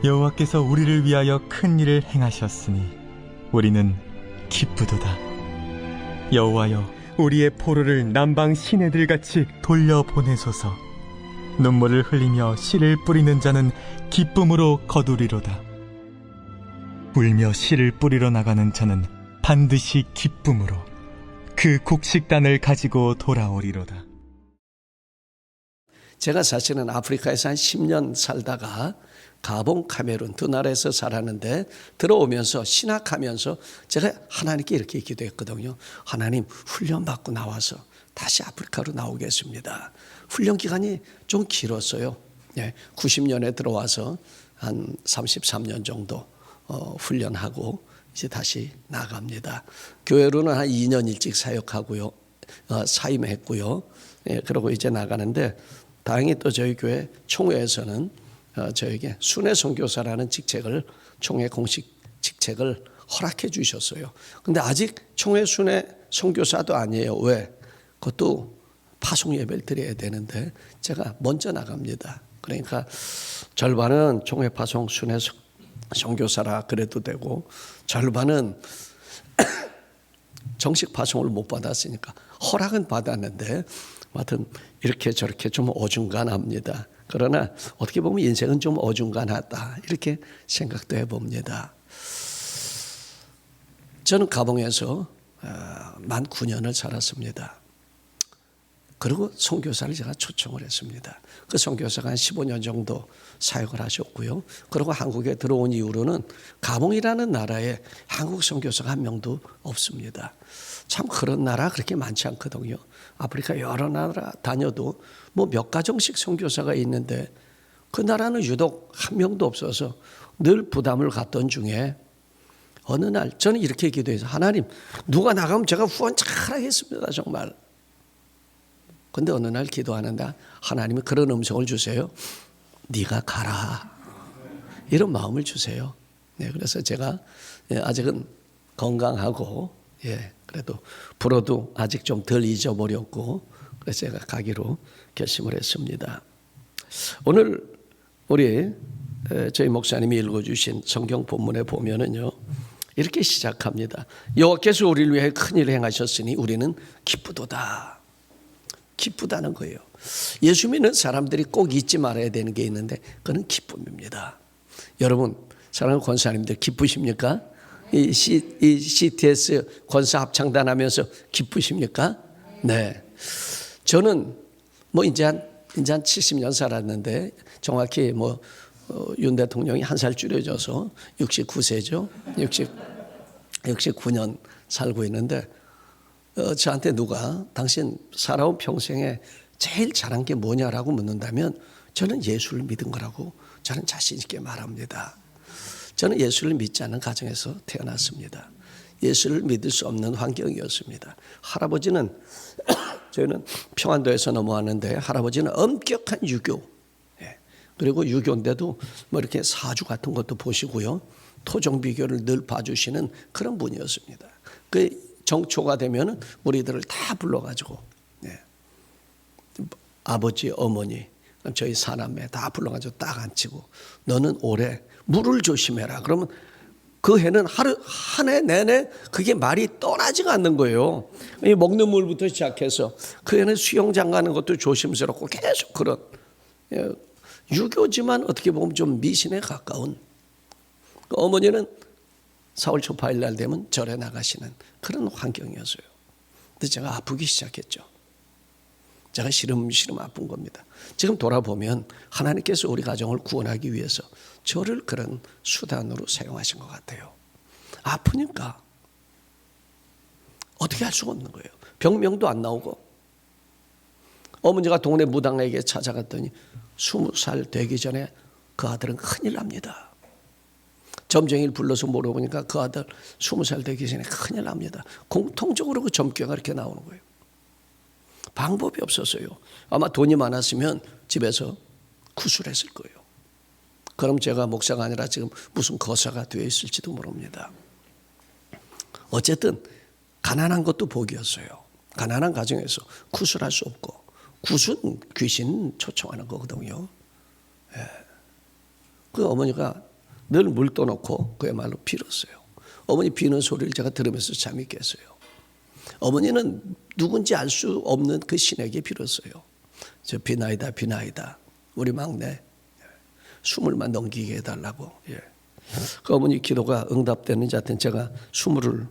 여호와께서 우리를 위하여 큰 일을 행하셨으니 우리는 기쁘도다. 여호와여, 우리의 포로를 남방 시내들같이 돌려보내소서. 눈물을 흘리며 씨를 뿌리는 자는 기쁨으로 거두리로다. 울며 씨를 뿌리러 나가는 자는 반드시 기쁨으로 그 곡식단을 가지고 돌아오리로다. 제가 사실은 아프리카에서 한 10년 살다가 가봉, 카메룬 두 나라에서 살았는데 들어오면서 신학하면서 제가 하나님께 이렇게 기도했거든요. 하나님, 훈련받고 나와서 다시 아프리카로 나오겠습니다. 훈련 기간이 좀 길었어요. 90년에 들어와서 한 33년 정도 훈련하고 이제 다시 나갑니다. 교회로는 한 2년 일찍 사역하고요. 사임했고요. 그러고 이제 나가는데 다행히 또 저희 교회 총회에서는 저에게 순회 선교사라는 직책을, 총회 공식 직책을 허락해 주셨어요. 근데 아직 총회 순회 선교사도 아니에요. 왜? 그것도 파송 예배를 드려야 되는데 제가 먼저 나갑니다. 그러니까 절반은 총회 파송 순회 선교사라 그래도 되고, 절반은 정식 파송을 못 받았으니까 허락은 받았는데 하여튼 이렇게 저렇게 좀 어중간합니다. 그러나 어떻게 보면 인생은 좀 어중간하다 이렇게 생각도 해봅니다. 저는 가봉에서 만 9년을 살았습니다. 그리고 선교사를 제가 초청을 했습니다. 그 선교사가 한 15년 정도 사역을 하셨고요. 그리고 한국에 들어온 이후로는 가봉이라는 나라에 한국 선교사가 한 명도 없습니다. 참 그런 나라 그렇게 많지 않거든요. 아프리카 여러 나라 다녀도 뭐 몇 가정씩 선교사가 있는데 그 나라는 유독 한 명도 없어서 늘 부담을 갖던 중에 어느 날 저는 이렇게 기도해서, 하나님, 누가 나가면 제가 후원 잘하겠습니다 정말. 근데 어느 날 기도하는데 하나님이 그런 음성을 주세요. 네가 가라, 이런 마음을 주세요. 그래서 제가 아직은 건강하고 그래도 불어도 아직 좀 덜 잊어버렸고, 그래서 제가 가기로 결심을 했습니다. 오늘 우리 저희 목사님이 읽어주신 성경 본문에 보면은요, 이렇게 시작합니다. 여호와께서 우리를 위해 큰 일을 행하셨으니 우리는 기쁘도다. 기쁘다는 거예요. 예수 믿는 사람들이 꼭 잊지 말아야 되는 게 있는데 그건 기쁨입니다. 여러분, 사랑하는 권사님들 기쁘십니까? 이 CTS 권사 합창단 하면서 기쁘십니까? 네. 저는 뭐 이제 한 70년 살았는데 정확히 윤 대통령이 한 살 줄여져서 69세죠. 69년 살고 있는데 저한테 누가 당신 살아온 평생에 제일 잘한 게 뭐냐라고 묻는다면 저는 예수를 믿은 거라고 저는 자신 있게 말합니다. 저는 예수를 믿지 않는 가정에서 태어났습니다. 예수를 믿을 수 없는 환경이었습니다. 할아버지는 저희는 평안도에서 넘어왔는데 할아버지는 엄격한 유교, 그리고 유교인데도 뭐 이렇게 사주 같은 것도 보시고요, 토종비교를 늘 봐주시는 그런 분이었습니다. 그 정초가 되면은 우리들을 다 불러가지고 아버지, 어머니, 저희 사남매 다 불러가지고 딱 앉히고, 너는 올해 물을 조심해라. 그러면 그 해는 한 해 내내 그게 말이 떠나지가 않는 거예요. 먹는 물부터 시작해서 그 해는 수영장 가는 것도 조심스럽고 계속 그런 유교지만 어떻게 보면 좀 미신에 가까운, 어머니는 4월 초 8일 날 되면 절에 나가시는 그런 환경이었어요. 근데 제가 아프기 시작했죠. 제가 시름시름 아픈 겁니다. 지금 돌아보면 하나님께서 우리 가정을 구원하기 위해서 저를 그런 수단으로 사용하신 것 같아요. 아프니까 어떻게 할 수가 없는 거예요. 병명도 안 나오고. 어머니가 동네 무당에게 찾아갔더니 20살 되기 전에 그 아들은 큰일 납니다. 점쟁이를 불러서 물어보니까 그 아들 20살 되기 전에 큰일 납니다. 공통적으로 그 점괘가 이렇게 나오는 거예요. 방법이 없었어요. 아마 돈이 많았으면 집에서 구술했을 거예요. 그럼 제가 목사가 아니라 지금 무슨 거사가 되어 있을지도 모릅니다. 어쨌든 가난한 것도 복이었어요. 가난한 가정에서 구술할 수 없고, 구술 귀신 초청하는 거거든요. 그 어머니가 늘 물 떠놓고 그야말로 빌었어요. 어머니 비는 소리를 제가 들으면서 잠이 깼어요. 어머니는 누군지 알 수 없는 그 신에게 빌었어요. 저 비나이다 비나이다 우리 막내 수물만 넘기게 해달라고. 그 어머니 기도가 응답되는지 하여튼 제가 수물을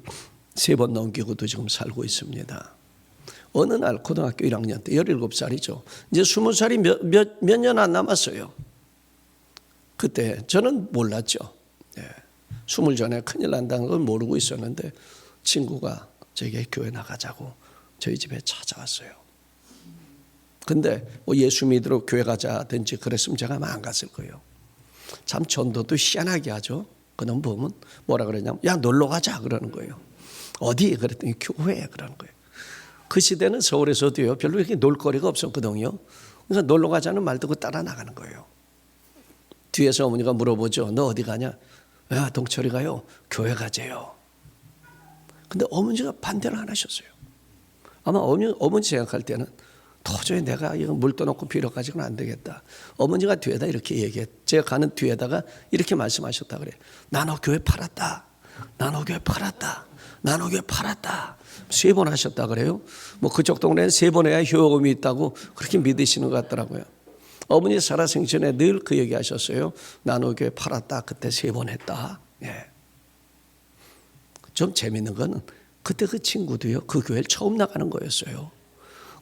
3번 넘기고도 지금 살고 있습니다. 어느 날 고등학교 1학년 때 17살이죠. 이제 20살이 몇 년 안 남았어요. 그때 저는 몰랐죠. 20 전에 큰일 난다는 걸 모르고 있었는데 친구가 저에게 교회 나가자고 저희 집에 찾아왔어요. 근데 뭐 예수 믿으러 교회 가자든지 그랬으면 제가 아마 안 갔을 거예요. 참 전도도 희한하게 하죠. 그놈 보면 뭐라 그러냐면 야 놀러 가자 그러는 거예요. 어디? 그랬더니 교회에 그러는 거예요. 그 시대는 서울에서도요 별로 이렇게 놀거리가 없었거든요. 그러니까 놀러 가자는 말 듣고 따라 나가는 거예요. 뒤에서 어머니가 물어보죠. 너 어디 가냐? 야 동철이 가요. 교회 가재요. 근데 어머니가 반대를 안 하셨어요. 아마 어머니 생각할 때는 도저히 내가 이거 물 떠놓고 빌어 가지고는 안 되겠다. 어머니가 뒤에다 이렇게 얘기해. 제가 가는 뒤에다가 이렇게 말씀하셨다 그래. 나 너 교회 팔았다. 나 너 교회 팔았다. 나 너 교회 팔았다. 3번 하셨다 그래요. 뭐 그쪽 동네는 3번 해야 효험이 있다고 그렇게 믿으시는 것 같더라고요. 어머니 살아생전에 늘 그 얘기 하셨어요. 나 너 교회 팔았다. 그때 3번 했다. 좀 재밌는 거는 그때 그 친구도요. 그 교회를 처음 나가는 거였어요.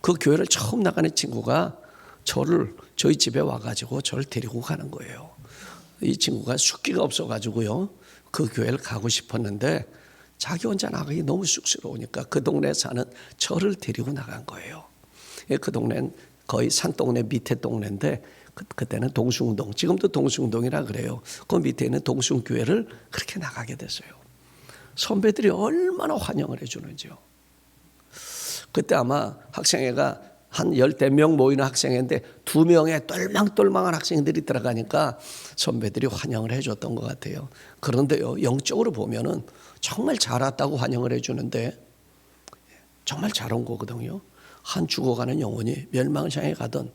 그 교회를 처음 나가는 친구가 저희 집에 와가지고 저를 데리고 가는 거예요. 이 친구가 숙기가 없어가지고요. 그 교회를 가고 싶었는데 자기 혼자 나가기 너무 쑥스러우니까 그 동네에 사는 저를 데리고 나간 거예요. 그 동네는 거의 산동네 밑에 동네인데 그때는 동숭동, 지금도 동숭동이라 그래요. 그 밑에 있는 동숭교회를 그렇게 나가게 됐어요. 선배들이 얼마나 환영을 해주는지요. 그때 아마 학생회가 한 10명 모이는 학생회인데 2명의 똘망똘망한 학생들이 들어가니까 선배들이 환영을 해줬던 것 같아요. 그런데요, 영적으로 보면은 정말 잘 왔다고 환영을 해주는데 정말 잘 온 거거든요. 한 죽어가는 영혼이 멸망을 향해 가던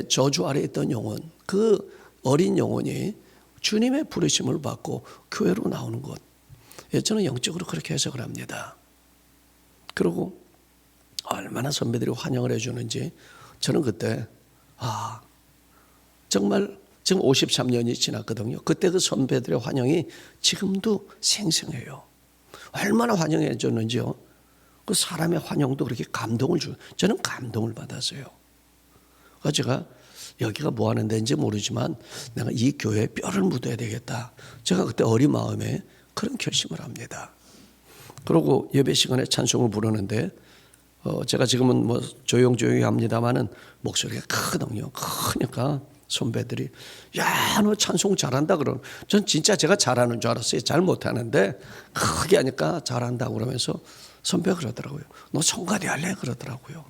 저주 아래 있던 영혼, 그 어린 영혼이 주님의 부르심을 받고 교회로 나오는 것. 저는 영적으로 그렇게 해석을 합니다. 그리고 얼마나 선배들이 환영을 해주는지 저는 그때 정말 지금 53년이 지났거든요. 그때 그 선배들의 환영이 지금도 생생해요. 얼마나 환영해 줬는지요. 그 사람의 환영도 그렇게 감동을 저는 감동을 받았어요. 그래서 제가 여기가 뭐 하는 데인지 모르지만 내가 이 교회에 뼈를 묻어야 되겠다. 제가 그때 어린 마음에 그런 결심을 합니다. 그리고 예배 시간에 찬송을 부르는데 제가 지금은 뭐 조용조용히 합니다만은 목소리가 크거든요. 크니까 선배들이 야, 너 찬송 잘한다 그러는. 전 진짜 제가 잘하는 줄 알았어요. 잘 못하는데 크게 하니까 잘한다고 그러면서 선배가 그러더라고요. 너 성가대 할래? 그러더라고요.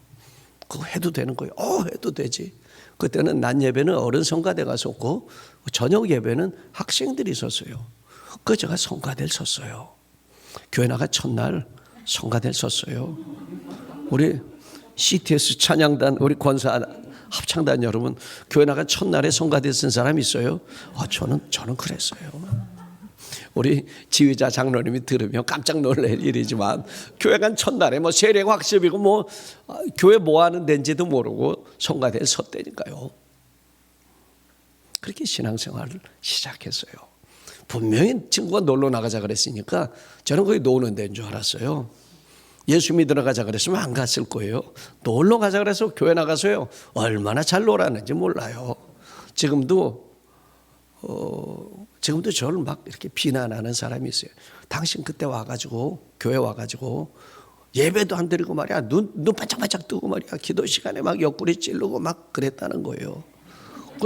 그거 해도 되는 거예요. 해도 되지. 그때는 낮 예배는 어른 성가대가 섰고 저녁 예배는 학생들이 섰어요. 그 제가 성가대를 섰어요. 교회 나가 첫날 성가대를 섰어요. 우리 CTS 찬양단 우리 권사 합창단 여러분 교회 나가 첫날에 성가대 쓴 사람 있어요? 저는 그랬어요. 우리 지휘자 장로님이 들으면 깜짝 놀랄 일이지만 교회 간 첫날에 뭐 세례가 학습이고 뭐 교회 뭐 하는 데인지도 모르고 성가대에 섰다니까요. 그렇게 신앙생활을 시작했어요. 분명히 친구가 놀러 나가자 그랬으니까 저는 거기 노는 데인 줄 알았어요. 예수 믿으러 가자 그랬으면 안 갔을 거예요. 놀러 가자 그래서 교회 나가서요. 얼마나 잘 놀았는지 몰라요. 지금도 저를 막 이렇게 비난하는 사람이 있어요. 당신 그때 와가지고 교회 와가지고 예배도 안 드리고 말이야. 눈 반짝반짝 뜨고 말이야. 기도 시간에 막 옆구리 찌르고 막 그랬다는 거예요.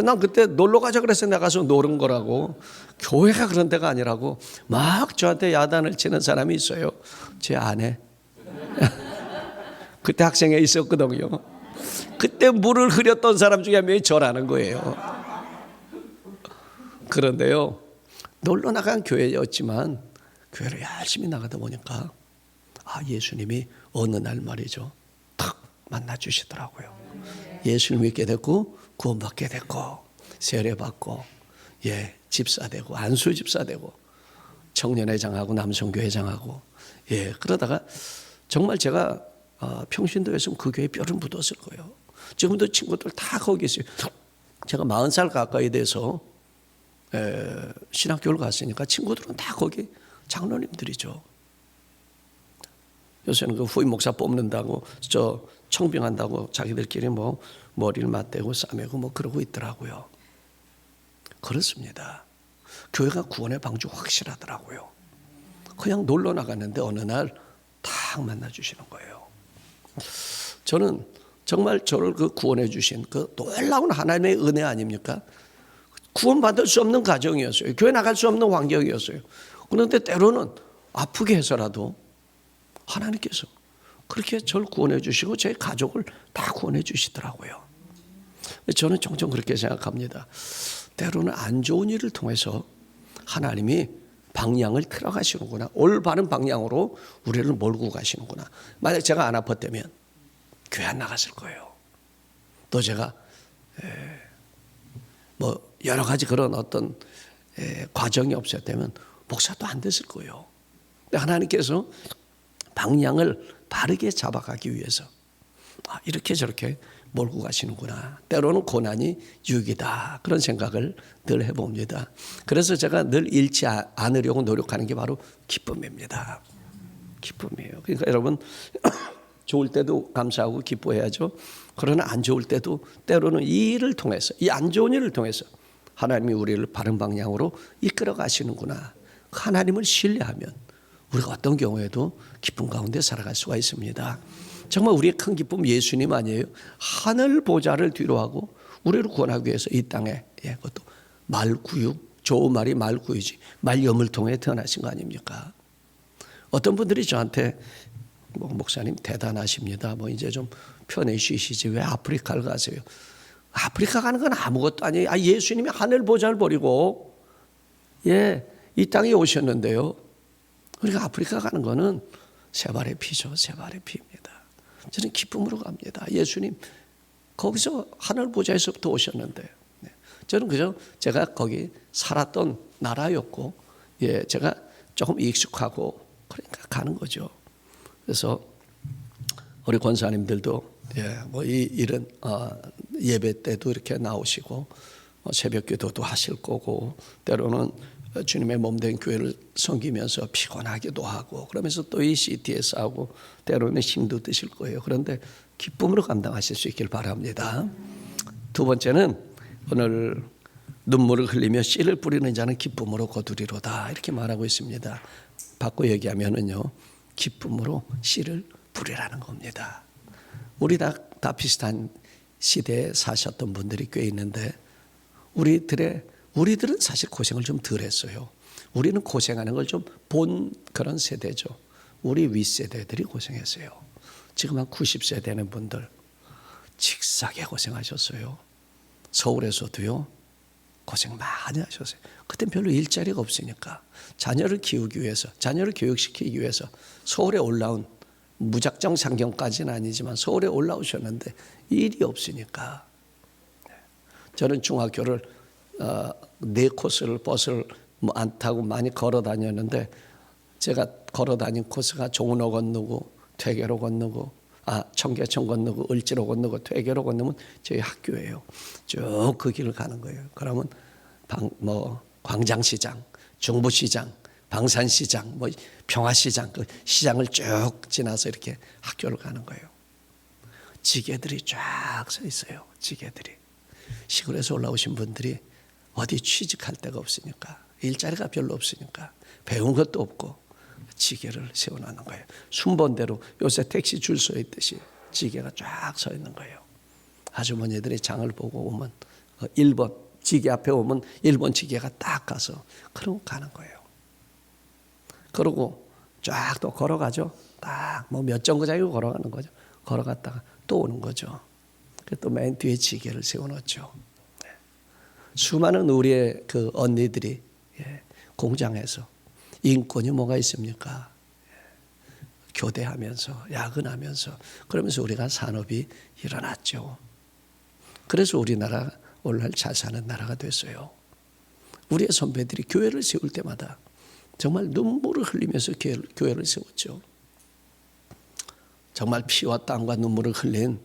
난 그때 놀러 가자 그래서 나가서 노는 거라고. 교회가 그런 데가 아니라고 막 저한테 야단을 치는 사람이 있어요. 제 아내. 그때 학생회 있었거든요. 그때 물을 흐렸던 사람 중에 한 명이 저라는 거예요. 그런데요, 놀러 나간 교회였지만 교회를 열심히 나가다 보니까 예수님이 어느 날 말이죠 탁 만나주시더라고요. 예수를 믿게 됐고 구원받게 됐고 세례받고 집사 되고 안수 집사 되고 청년회장하고 남성교회장하고 그러다가 정말 제가 평신도였으면 그 교회에 뼈를 묻었을 거예요. 지금도 친구들 다 거기 있어요. 제가 40살 가까이 돼서 신학교를 갔으니까 친구들은 다 거기 장로님들이죠. 요새는 그 후임 목사 뽑는다고 청빙한다고 자기들끼리 뭐 머리를 맞대고 싸매고 뭐 그러고 있더라고요. 그렇습니다. 교회가 구원의 방주 확실하더라고요. 그냥 놀러 나갔는데 어느 날 탁 만나 주시는 거예요. 저는 정말 저를 그 구원해 주신 그 놀라운 하나님의 은혜 아닙니까? 구원받을 수 없는 가정이었어요. 교회 나갈 수 없는 환경이었어요. 그런데 때로는 아프게 해서라도 하나님께서 그렇게 저를 구원해 주시고 제 가족을 다 구원해 주시더라고요. 저는 종종 그렇게 생각합니다. 때로는 안 좋은 일을 통해서 하나님이 방향을 틀어가시는구나. 올바른 방향으로 우리를 몰고 가시는구나. 만약 제가 안 아팠다면 교회 안 나갔을 거예요. 또 제가 뭐 여러 가지 그런 어떤 과정이 없었다면 목사도 안 됐을 거예요. 근데 하나님께서 방향을 바르게 잡아가기 위해서 이렇게 저렇게 몰고 가시는구나. 때로는 고난이 유익이다. 그런 생각을 늘 해봅니다. 그래서 제가 늘 잃지 않으려고 노력하는 게 바로 기쁨입니다. 기쁨이에요. 그러니까 여러분 좋을 때도 감사하고 기뻐해야죠. 그러나 안 좋을 때도 때로는 이 일을 통해서, 이 안 좋은 일을 통해서 하나님이 우리를 바른 방향으로 이끌어 가시는구나. 하나님을 신뢰하면 우리가 어떤 경우에도 기쁨 가운데 살아갈 수가 있습니다. 정말 우리의 큰 기쁨 예수님 아니에요? 하늘 보좌를 뒤로하고 우리를 구원하기 위해서 이 땅에 그것도 말구육, 좋은 말이 말구유지 말염을 통해 태어나신 거 아닙니까? 어떤 분들이 저한테 목사님 대단하십니다. 이제 좀 편히 쉬시지 왜 아프리카를 가세요? 아프리카 가는 건 아무것도 아니에요. 예수님이 하늘 보좌를 버리고 이 땅에 오셨는데요. 우리가 아프리카 가는 거는 세 발의 피죠. 세 발의 피입니다. 저는 기쁨으로 갑니다. 예수님 거기서 하늘 보좌에서부터 오셨는데 저는 그저 제가 거기 살았던 나라였고 제가 조금 익숙하고 그러니까 가는 거죠. 그래서 우리 권사님들도 이 일은 예배 때도 이렇게 나오시고 새벽 기도도 하실 거고 때로는 주님의 몸된 교회를 섬기면서 피곤하기도 하고 그러면서 또 이 CT에서 하고 때로는 힘도 드실 거예요. 그런데 기쁨으로 감당하실 수 있길 바랍니다. 두 번째는 오늘 눈물을 흘리며 씨를 뿌리는 자는 기쁨으로 거두리로다 이렇게 말하고 있습니다. 바꿔 얘기하면은요 기쁨으로 씨를 뿌리라는 겁니다. 우리 다 비슷한 시대에 사셨던 분들이 꽤 있는데 우리들은 사실 고생을 좀 덜 했어요. 우리는 고생하는 걸 좀 본 그런 세대죠. 우리 윗세대들이 고생했어요. 지금 한 90세 되는 분들 직사게 고생하셨어요. 서울에서도요. 고생 많이 하셨어요. 그땐 별로 일자리가 없으니까 자녀를 키우기 위해서 자녀를 교육시키기 위해서 서울에 올라온 무작정 상경까지는 아니지만 서울에 올라오셨는데 일이 없으니까 저는 중학교를 4코스를 버스를 안 타고 많이 걸어 다녔는데 제가 걸어 다닌 코스가 종로 건너고 퇴계로 건너고 청계천 건너고 을지로 건너고 퇴계로 건너면 저희 학교예요. 쭉 그 길을 가는 거예요. 그러면 광장시장, 중부시장, 방산시장, 평화시장 그 시장을 쭉 지나서 이렇게 학교를 가는 거예요. 지게들이 쫙 서 있어요. 지게들이. 시골에서 올라오신 분들이 어디 취직할 데가 없으니까 일자리가 별로 없으니까 배운 것도 없고 지게를 세워놓는 거예요. 순번대로 요새 택시 줄 서 있듯이 지게가 쫙 서 있는 거예요. 아주머니들이 장을 보고 오면 1번 지게 앞에 오면 1번 지게가 딱 가서 그러고 가는 거예요. 그러고 쫙 또 걸어가죠. 딱 몇 정거장이고 걸어가는 거죠. 걸어갔다가 또 오는 거죠. 또 맨 뒤에 지게를 세워놓죠. 수많은 우리의 그 언니들이 공장에서 인권이 뭐가 있습니까? 교대하면서 야근하면서 그러면서 우리가 산업이 일어났죠. 그래서 우리나라 오늘날 잘 사는 나라가 됐어요. 우리의 선배들이 교회를 세울 때마다 정말 눈물을 흘리면서 교회를 세웠죠. 정말 피와 땀과 눈물을 흘린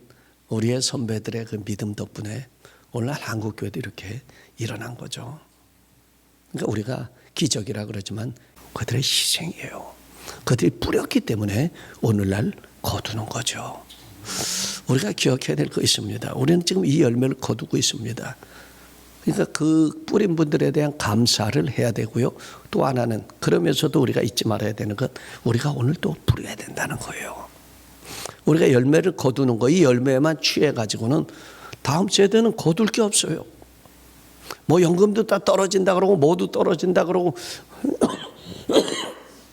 우리의 선배들의 그 믿음 덕분에 오늘날 한국교회도 이렇게 일어난 거죠. 그러니까 우리가 기적이라 그러지만 그들의 희생이에요. 그들이 뿌렸기 때문에 오늘날 거두는 거죠. 우리가 기억해야 될 거 있습니다. 우리는 지금 이 열매를 거두고 있습니다. 그러니까 그 뿌린 분들에 대한 감사를 해야 되고요. 또 하나는 그러면서도 우리가 잊지 말아야 되는 건 우리가 오늘 또 뿌려야 된다는 거예요. 우리가 열매를 거두는 거, 이 열매만 취해가지고는 다음 세대는 거둘 게 없어요. 뭐 연금도 다 떨어진다 그러고 모두 떨어진다 그러고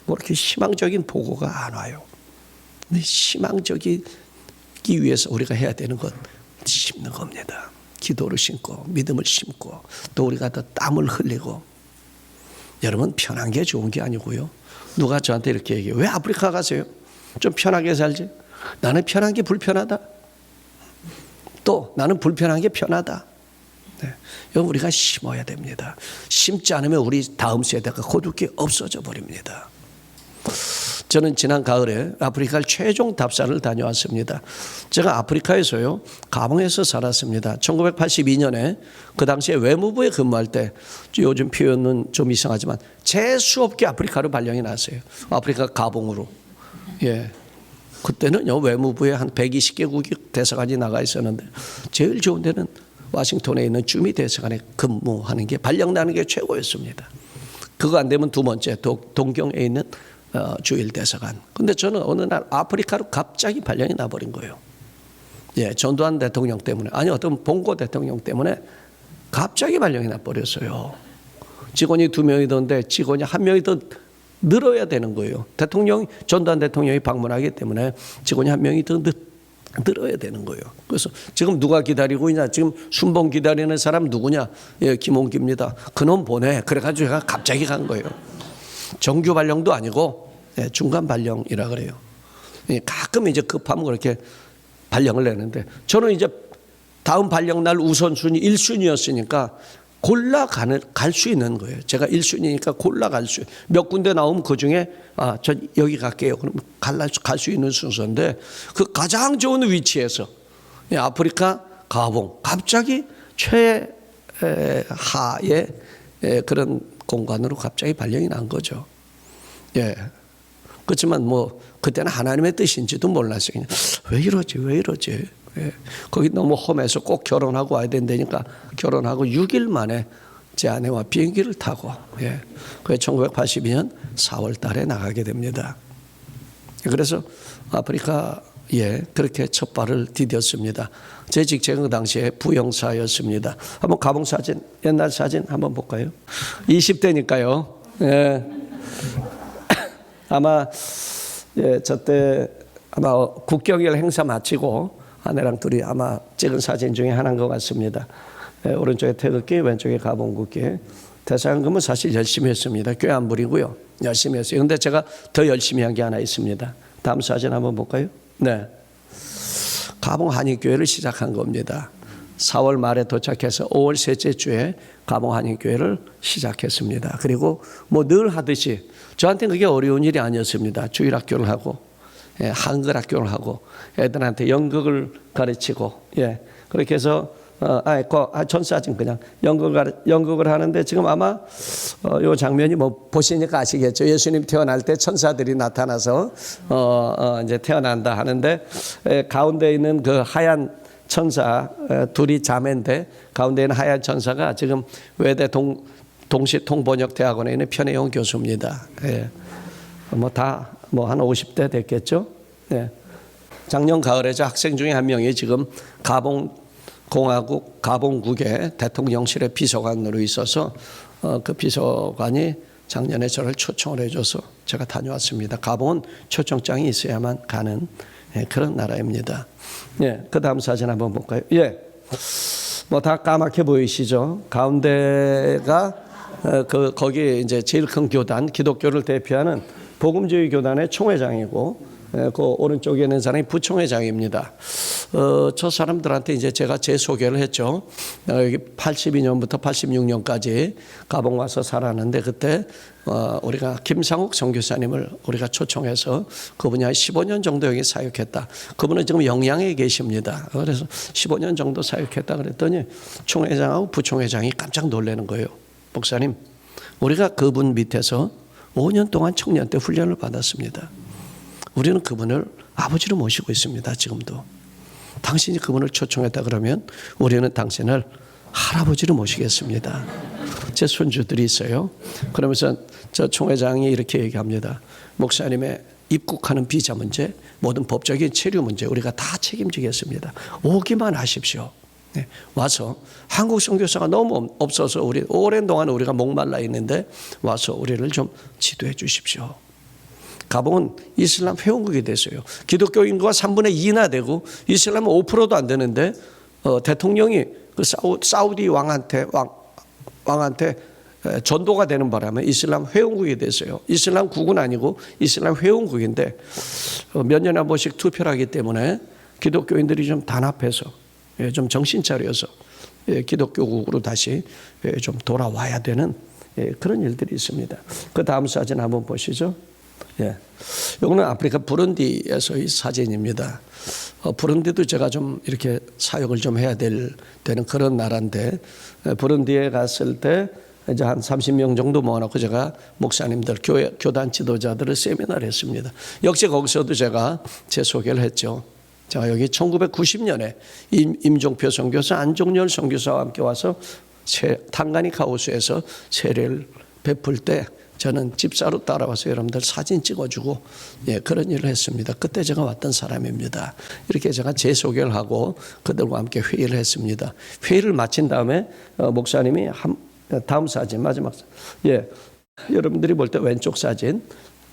뭐 이렇게 희망적인 보고가 안 와요. 근데 희망적이기 위해서 우리가 해야 되는 건 심는 겁니다. 기도를 심고 믿음을 심고 또 우리가 더 땀을 흘리고. 여러분 편한 게 좋은 게 아니고요. 누가 저한테 이렇게 얘기해요. 왜 아프리카 가세요? 좀 편하게 살지. 나는 편한 게 불편하다. 또 나는 불편한 게 편하다. 네. 이건 우리가 심어야 됩니다. 심지 않으면 우리 다음 세대가 거둘 게 없어져 버립니다. 저는 지난 가을에 아프리카를 최종 답사를 다녀왔습니다. 제가 아프리카에서요, 가봉에서 살았습니다. 1982년에 그 당시에 외무부에 근무할 때, 요즘 표현은 좀 이상하지만 재수없게 아프리카로 발령이 났어요. 아프리카 가봉으로. 예. 그때는요, 외무부에 한 120개국이 대사관이 나가 있었는데 제일 좋은 데는 워싱턴에 있는 주미 대사관에 근무하는 게 발령 나는 게 최고였습니다. 그거 안 되면 두 번째 동경에 있는 주일 대사관. 근데 저는 어느 날 아프리카로 갑자기 발령이 나버린 거예요. 예, 전두환 대통령 때문에, 아니 어떤 봉고 대통령 때문에 갑자기 발령이 나버렸어요. 직원이 2명이던데 직원이 1명이 더 늘어야 되는 거예요. 전두환 대통령이 방문하기 때문에 직원이 1명이 더 늘어야 되는 거예요. 그래서 지금 누가 기다리고 있냐? 지금 순봉 기다리는 사람 누구냐? 예, 김홍기입니다. 그놈 보내. 그래가지고 제가 갑자기 간 거예요. 정규 발령도 아니고 중간 발령이라 그래요. 가끔 이제 급하면 그렇게 발령을 내는데 저는 이제 다음 발령 날 우선순위 1순위였으니까 골라 갈 수 있는 거예요. 제가 1순위니까 골라 갈 수, 몇 군데 나오면 그 중에 저 여기 갈게요. 그러면 갈 수 있는 순서인데 그 가장 좋은 위치에서 아프리카 가봉 갑자기 최하의 그런 공간으로 갑자기 발령이 난 거죠. 예. 그렇지만 뭐 그때는 하나님의 뜻인지도 몰랐어요. 그냥 왜 이러지? 예. 거기 너무 험해서 꼭 결혼하고 와야 된다니까 결혼하고 6일 만에 제 아내와 비행기를 타고, 예. 그게 1982년 4월 달에 나가게 됩니다. 그래서 아프리카에 그렇게 첫 발을 디뎠습니다. 제 직책은 그 당시에 부영사였습니다. 한번 가봉 사진, 옛날 사진 한번 볼까요? 20대니까요. 예. 아마 저때 아마 국경일 행사 마치고 아내랑 둘이 아마 찍은 사진 중에 하나인 것 같습니다. 오른쪽에 태극기, 왼쪽에 가봉국기. 대사관금은 사실 열심히 했습니다. 꽤 안 부리고요. 열심히 했어요. 그런데 제가 더 열심히 한 게 하나 있습니다. 다음 사진 한번 볼까요? 네. 가봉 한인교회를 시작한 겁니다. 4월 말에 도착해서 5월 셋째 주에 가봉 한인교회를 시작했습니다. 그리고 뭐 늘 하듯이 저한테는 그게 어려운 일이 아니었습니다. 주일학교를 하고, 예, 한글 학교를 하고, 애들한테 연극을 가르치고, 예, 그렇게 해서 전 사진 그냥 연극을 하는데 지금 아마 요 장면이 뭐 보시니까 아시겠죠. 예수님 태어날 때 천사들이 나타나서 이제 태어난다 하는데 가운데 있는 그 하얀 천사 둘이 자매인데 가운데 있는 하얀 천사가 지금 외대 동시 통번역대학원에 있는 편혜영 교수입니다. 예. 뭐 다 뭐 한 50대 됐겠죠. 예. 작년 가을에 저 학생 중에 한 명이 지금 가봉국의 대통령실의 비서관으로 있어서 그 비서관이 작년에 저를 초청을 해줘서 제가 다녀왔습니다. 가봉은 초청장이 있어야만 가는 그런 나라입니다. 예, 그 다음 사진 한번 볼까요? 예, 뭐 다 까맣게 보이시죠? 가운데가 거기 이제 제일 큰 교단, 기독교를 대표하는 복음주의 교단의 총회장이고 그 오른쪽에 있는 사람이 부총회장입니다. 저 사람들한테 이제 제가 제 소개를 했죠. 여기 82년부터 86년까지 가봉 와서 살았는데 그때 우리가 김상욱 선교사님을 우리가 초청해서 그분이 한 15년 정도 여기 사역했다. 그분은 지금 영양에 계십니다. 그래서 15년 정도 사역했다 그랬더니 총회장하고 부총회장이 깜짝 놀라는 거예요. 목사님, 우리가 그분 밑에서 5년 동안 청년 때 훈련을 받았습니다. 우리는 그분을 아버지로 모시고 있습니다. 지금도. 당신이 그분을 초청했다 그러면 우리는 당신을 할아버지로 모시겠습니다. 제 손주들이 있어요. 그러면서 저 총회장이 이렇게 얘기합니다. 목사님의 입국하는 비자 문제, 모든 법적인 체류 문제 우리가 다 책임지겠습니다. 오기만 하십시오. 네, 와서 한국 선교사가 너무 없어서 우리 오랜 동안 우리가 목말라 있는데 와서 우리를 좀 지도해 주십시오. 가봉은 이슬람 회원국이 됐어요. 기독교 인구가 3분의 2나 되고 이슬람은 5%도 안 되는데 대통령이 그 사우디 왕한테 전도가 되는 바람에 이슬람 회원국이 됐어요. 이슬람 국은 아니고 이슬람 회원국인데 몇 년에 한 번씩 투표를 하기 때문에 기독교인들이 좀 단합해서 좀 정신 차려서 기독교국으로 다시 좀 돌아와야 되는 그런 일들이 있습니다. 그 다음 사진 한번 보시죠. 이거는 아프리카 부룬디에서의 사진입니다. 부룬디도 제가 좀 이렇게 사역을 좀 해야 되는 그런 나라인데 부룬디에 갔을 때 이제 한 30명 정도 모아놓고 제가 목사님들, 교단 지도자들을 세미나를 했습니다. 역시 거기서도 제가 제 소개를 했죠. 제가 여기 1990년에 임종표 선교사, 안종열 선교사와 함께 와서 탕가니카 호수에서 세례를 베풀 때 저는 집사로 따라와서 여러분들 사진 찍어주고 그런 일을 했습니다. 그때 제가 왔던 사람입니다. 이렇게 제가 제 소개를 하고 그들과 함께 회의를 했습니다. 회의를 마친 다음에 목사님이 다음 사진 마지막 여러분들이 볼 때 왼쪽 사진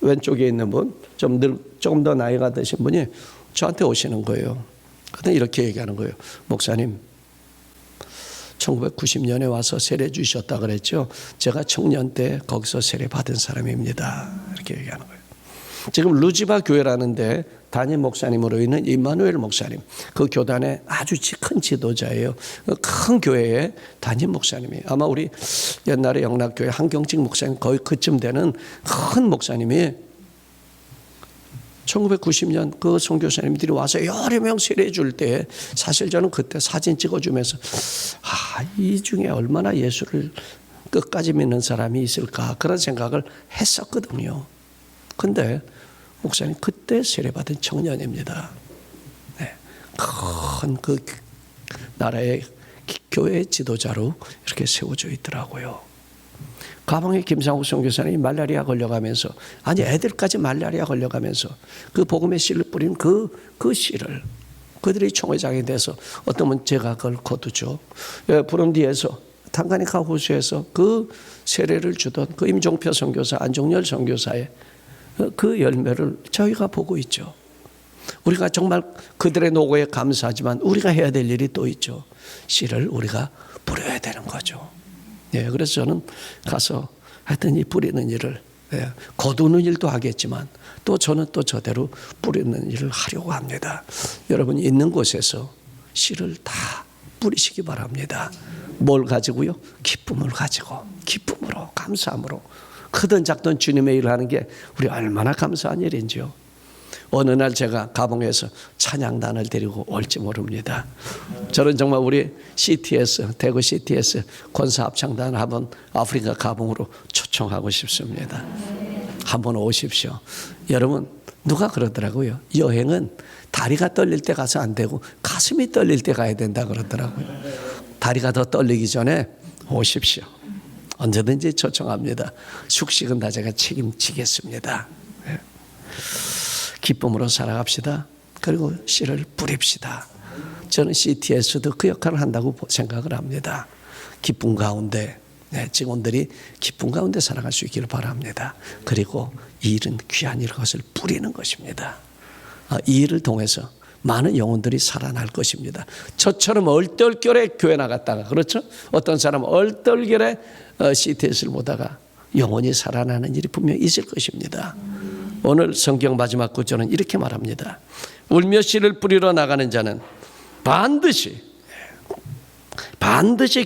왼쪽에 있는 분 조금 더 나이가 드신 분이 저한테 오시는 거예요. 그때 이렇게 얘기하는 거예요. 목사님, 1990년에 와서 세례 주셨다 그랬죠. 제가 청년 때 거기서 세례 받은 사람입니다. 이렇게 얘기하는 거예요. 지금 루지바 교회라는데 담임 목사님으로 있는 임마누엘 목사님, 그 교단의 아주 큰 지도자예요. 큰 교회의 담임 목사님이 아마 우리 옛날에 영락교회 한경직 목사님 거의 그쯤 되는 큰 목사님이 1990년 그 선교사님들이 와서 여러 명 세례 줄 때 사실 저는 그때 사진 찍어주면서 이 중에 얼마나 예수를 끝까지 믿는 사람이 있을까 그런 생각을 했었거든요. 근데 목사님 그때 세례받은 청년입니다. 큰 그 나라의 교회 지도자로 이렇게 세워져 있더라고요. 가방에 김상욱 선교사님이 말라리아 걸려가면서 애들까지 말라리아 걸려가면서 그 복음의 씨를 뿌린 그 씨를 그들이 총회장이 돼서 어떤 분 제가 그걸 거두죠. 부룬디에서 탕가니카 호수에서 그 세례를 주던 그 임종표 선교사 안종열 선교사의 그 열매를 저희가 보고 있죠. 우리가 정말 그들의 노고에 감사하지만 우리가 해야 될 일이 또 있죠. 씨를 우리가 뿌려야 되는 거죠. 그래서 저는 가서 하여튼 이 뿌리는 일을 거두는 일도 하겠지만 또 저는 또 저대로 뿌리는 일을 하려고 합니다. 여러분이 있는 곳에서 씨를 다 뿌리시기 바랍니다. 뭘 가지고요? 기쁨을 가지고 기쁨으로 감사함으로 크든 작든 주님의 일을 하는 게 우리 얼마나 감사한 일인지요. 어느 날 제가 가봉에서 찬양단을 데리고 올지 모릅니다. 저는 정말 우리 CTS, 대구 CTS 권사합창단 한번 아프리카 가봉으로 초청하고 싶습니다. 한번 오십시오. 여러분 누가 그러더라고요. 여행은 다리가 떨릴 때 가서 안 되고 가슴이 떨릴 때 가야 된다 그러더라고요. 다리가 더 떨리기 전에 오십시오. 언제든지 초청합니다. 숙식은 다 제가 책임지겠습니다. 기쁨으로 살아갑시다. 그리고 씨를 뿌립시다. 저는 CTS도 그 역할을 한다고 생각을 합니다. 기쁨 가운데 직원들이 기쁨 가운데 살아갈 수 있기를 바랍니다. 그리고 이 일은 귀한 것을 뿌리는 것입니다. 이 일을 통해서 많은 영혼들이 살아날 것입니다. 저처럼 얼떨결에 교회 나갔다가 그렇죠? 어떤 사람은 얼떨결에 CTS를 보다가 영혼이 살아나는 일이 분명히 있을 것입니다. 오늘 성경 마지막 구절은 이렇게 말합니다. 울며 씨를 뿌리러 나가는 자는 반드시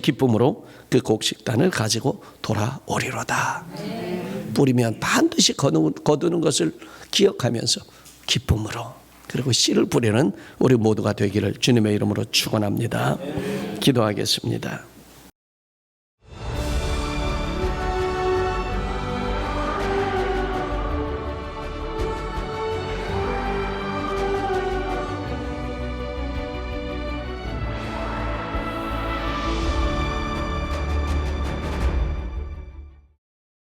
기쁨으로 그 곡식단을 가지고 돌아오리로다. 뿌리면 반드시 거두는 것을 기억하면서 기쁨으로, 그리고 씨를 뿌리는 우리 모두가 되기를 주님의 이름으로 축원합니다. 기도하겠습니다.